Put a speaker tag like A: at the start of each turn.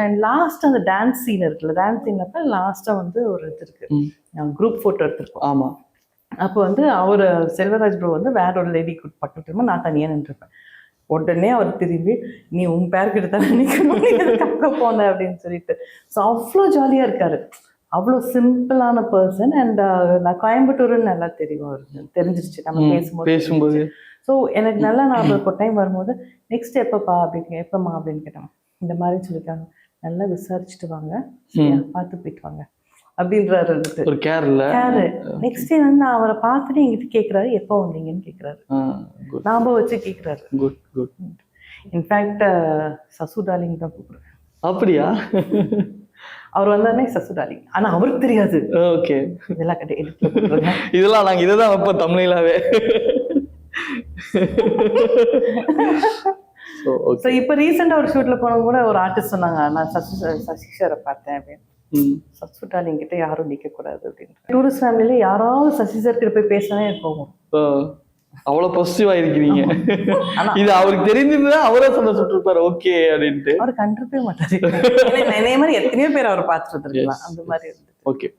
A: And last அந்த dance scene இருக்குல்ல, dance சீன்ல லாஸ்டா வந்து ஒரு இது இருக்கு, குரூப் போட்டோ எடுத்திருப்போம்.
B: ஆமா.
A: அப்போ வந்து அவர் செல்வராஜ் ப்ரோ வந்து வேற ஒரு லேடி பக்கத்துல நான் தனியாக நின்றுருப்பேன். உடனே அவர் திரும்பி நீ உன் பேர்கிட்ட தான் நினைக்கணும், நீ எதுக்காக போன அப்படின்னு சொல்லிட்டு. ஸோ அவ்வளோ ஜாலியாக இருக்காரு, அவ்வளோ சிம்பிளான பர்சன். அண்ட் நான் கோயம்புத்தூர்னு நல்லா தெரியும் அவருக்கு, தெரிஞ்சிருச்சு நம்ம
B: பேசும்போது.
A: ஸோ எனக்கு நல்லா நான் ஒரு டைம் வரும்போது நெக்ஸ்ட் எப்பப்பா அப்படின்னு எப்பம்மா அப்படின்னு கேட்டாங்க. இந்த மாதிரி சொல்லியிருக்காங்க, நல்லா விசாரிச்சுட்டு வாங்க, பார்த்து போயிட்டு வாங்க அப்படின்றாரு.
B: ஒரு கேர்ல
A: நெக்ஸ்ட் டே வந்து அவரை பார்த்துட்டு எங்கிட்ட கேட்குறாரு எப்போ வந்தீங்கன்னு கேட்குறாரு, ஞாபகம் வச்சு கேட்குறாரு. இன்ஃபேக்ட் சசு டார்லிங் தான் கூப்பிடுறேன்.
B: அப்படியா?
A: அவர் வந்தானே சசு டார்லிங், ஆனா அவருக்கு தெரியாது.
B: ஓகே,
A: இதெல்லாம் கிடையாது,
B: இதெல்லாம் நாங்க இதைதான் வைப்போம் தமிழ்லாவே.
A: இப்ப ரீசெண்டா ஒரு ஷூட்ல போனவங்க கூட ஒரு ஆர்டிஸ்ட் சொன்னாங்க, நான் சசி சாரை பார்த்தேன் அப்படின்னு. சசி டார்லிங் கிட்ட யாரும் நிக்க கூடாது அப்படின்னு. டூரிஸ்ட் ஃபேமிலியில யாராவது சசி சார் கிட்ட போய் பேசினாலே போகும்.
B: அவ்வளவு பாசிட்டிவா இருக்கிறீங்க. இது அவருக்கு தெரிஞ்சிருந்தா அவரே சந்தோஷப்பட்டு இருப்பாரு ஓகே அப்படின்ட்டு.
A: அவர் கண்டிப்பே மாட்டாரு. இதே மாதிரி எத்தனையோ பேர் அவர் பார்த்துட்டு இருக்கலாம் அந்த மாதிரி.
B: ஓகே.